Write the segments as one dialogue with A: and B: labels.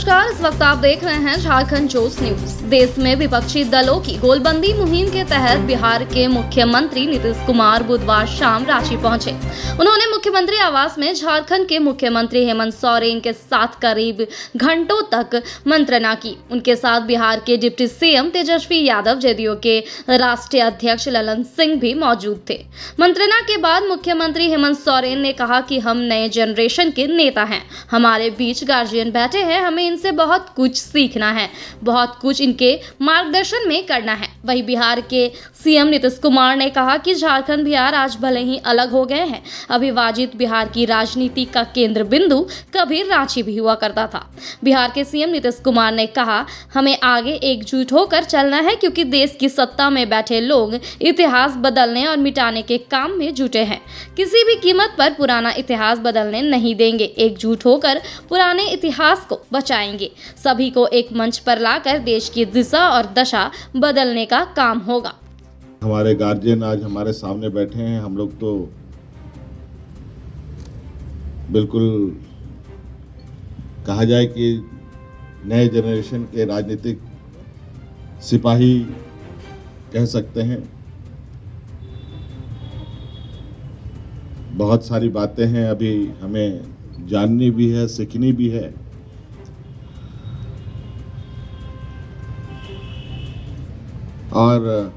A: नमस्कार, इस वक्त आप देख रहे हैं झारखंड जोश न्यूज। देश में विपक्षी दलों की गोलबंदी मुहिम के तहत बिहार के मुख्यमंत्री नीतीश कुमार बुधवार शाम रांची पहुंचे। उन्होंने मुख्यमंत्री आवास में झारखंड के मुख्यमंत्री हेमंत सोरेन के साथ करीब घंटों तक मंत्रणा की। उनके साथ बिहार के deputy CM Tejashwi Yadav, JDU के राष्ट्रीय अध्यक्ष ललन सिंह भी मौजूद थे। मंत्रणा के बाद मुख्यमंत्री हेमंत सोरेन ने कहा कि हम नए जनरेशन के नेता हैं, हमारे बीच गार्जियन बैठे हैं, हमें इनसे बहुत कुछ सीखना है, बहुत कुछ इनके मार्गदर्शन में करना है। वहीं बिहार के सीएम नीतीश कुमार ने कहा कि झारखंड बिहार आज भले ही अलग हो गए हैं, अविभाजित बिहार की राजनीति का केंद्र बिंदु कभी रांची भी हुआ करता था। बिहार के सीएम नीतीश कुमार ने कहा, हमें आगे एकजुट होकर चलना है क्योंकि देश की सत्ता में बैठे लोग इतिहास बदलने और मिटाने के काम में जुटे हैं। किसी भी कीमत पर पुराना इतिहास बदलने नहीं देंगे, एकजुट होकर पुराने इतिहास को बचाएंगे। सभी को एक मंच पर लाकर देश की दिशा और दशा बदलने का काम होगा।
B: हमारे गार्जियन आज हमारे सामने बैठे हैं। हम लोग तो बिल्कुल कहा जाए कि नए जनरेशन के राजनीतिक सिपाही कह सकते हैं। बहुत सारी बातें हैं, अभी हमें जाननी भी है, सीखनी भी है। और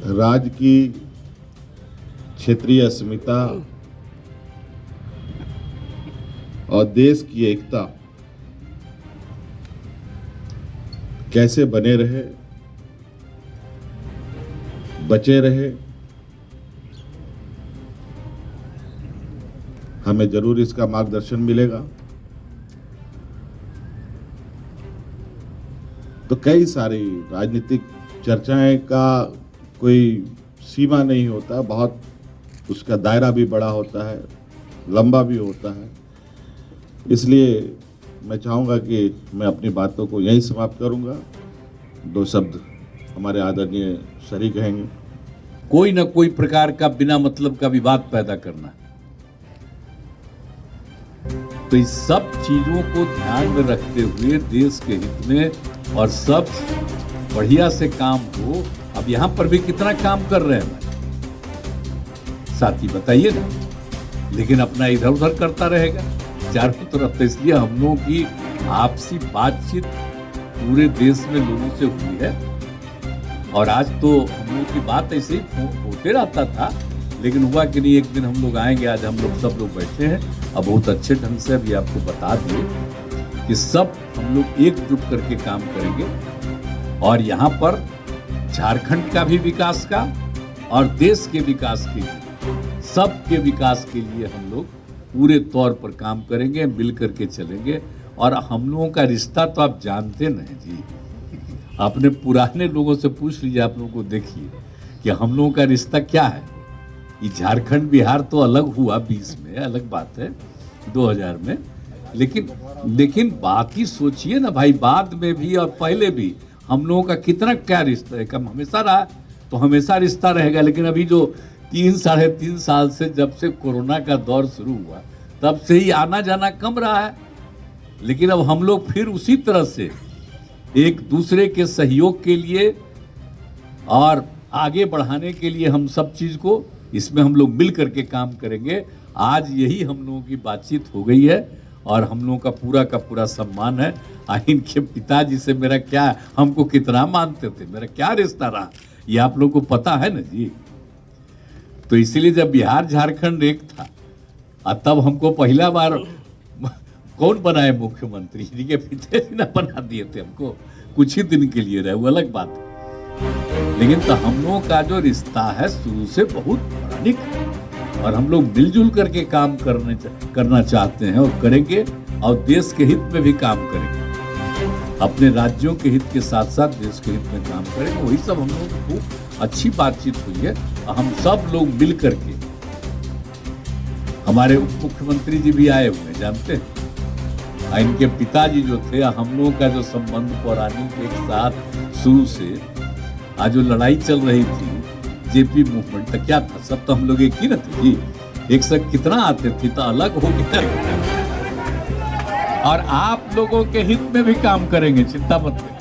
B: राज्य की क्षेत्रीय अस्मिता और देश की एकता कैसे बने रहे, बचे रहे, हमें जरूर इसका मार्गदर्शन मिलेगा। तो कई सारी राजनीतिक चर्चाएं का कोई सीमा नहीं होता, बहुत उसका दायरा भी बड़ा होता है, लंबा भी होता है। इसलिए मैं चाहूँगा कि मैं अपनी बातों को यहीं समाप्त करूँगा। दो शब्द हमारे आदरणीय सरी कहेंगे।
C: कोई ना कोई प्रकार का बिना मतलब का विवाद पैदा करना, तो इस सब चीजों को ध्यान में रखते हुए देश के हित में और सब बढ़िया से काम हो। अब यहाँ पर भी कितना काम कर रहे हैं साथी, बताइए ना। लेकिन अपना इधर उधर करता रहेगा चारों तरफ। तो इसलिए हम लोगों की आपसी बातचीत पूरे देश में लोगों से हुई है। और आज तो हम लोगों की बात ऐसे ही होते रहता था, लेकिन हुआ कि नहीं, एक दिन हम लोग आएंगे। आज हम लोग सब लोग बैठे हैं। अब बहुत अच्छे ढंग से अभी आपको बता दें कि सब हम लोग एकजुट करके काम करेंगे और यहाँ पर झारखंड का भी विकास का और देश के विकास के लिए, सबके विकास के लिए हम लोग पूरे तौर पर काम करेंगे, मिल करके चलेंगे। और हम लोगों का रिश्ता तो आप जानते नहीं जी, अपने पुराने लोगों से पूछ लीजिए, आप लोगों को देखिए कि हम लोगों का रिश्ता क्या है। ये झारखंड बिहार तो अलग हुआ 20 में, अलग बात है, 2000 में। लेकिन बात ही सोचिए ना भाई, बाद में भी और पहले भी हम लोगों का कितना क्या रिश्ता है। कम हमेशा रहा तो हमेशा रिश्ता रहेगा। लेकिन अभी जो 3-3.5 साल से जब से कोरोना का दौर शुरू हुआ, तब से ही आना जाना कम रहा है। लेकिन अब हम लोग फिर उसी तरह से एक दूसरे के सहयोग के लिए और आगे बढ़ाने के लिए हम सब चीज को इसमें हम लोग मिल करके काम करेंगे। आज यही हम लोगों की बातचीत हो गई है और हम लोगों का पूरा सम्मान है। इनके पिताजी से मेरा क्या, हमको कितना मानते थे, मेरा क्या रिश्ता रहा, ये आप लोगों को पता है ना जी। तो इसीलिए जब बिहार झारखंड एक था, तब हमको पहला बार कौन बनाए मुख्यमंत्री, इनके पिताजी ने बना दिए थे हमको। कुछ ही दिन के लिए रहे, वो अलग बात है। लेकिन तो हम लोगों का जो रिश्ता है शुरू से बहुत पुरानिक है और हम लोग मिलजुल करके काम करना चाहते हैं और करेंगे। और देश के हित में भी काम करेंगे, अपने राज्यों के हित के साथ साथ देश के हित में काम करेंगे। वही सब हम लोगों की खूब अच्छी बातचीत हुई है। हम सब लोग मिल करके, हमारे उप मुख्यमंत्री जी भी आए हुए हैं, जानते हैं। इनके पिताजी जो थे, हम लोगों का जो संबंध पौराणिक एक साथ शुरू से, आज जो लड़ाई चल रही थी जेपी मूवमेंट तो क्या था, सब तो हम लोग एक ही न थे जी। एक साथ कितना आते थे तो अलग हो गया, और आप लोगों के हित में भी काम करेंगे, चिंता मत करिए।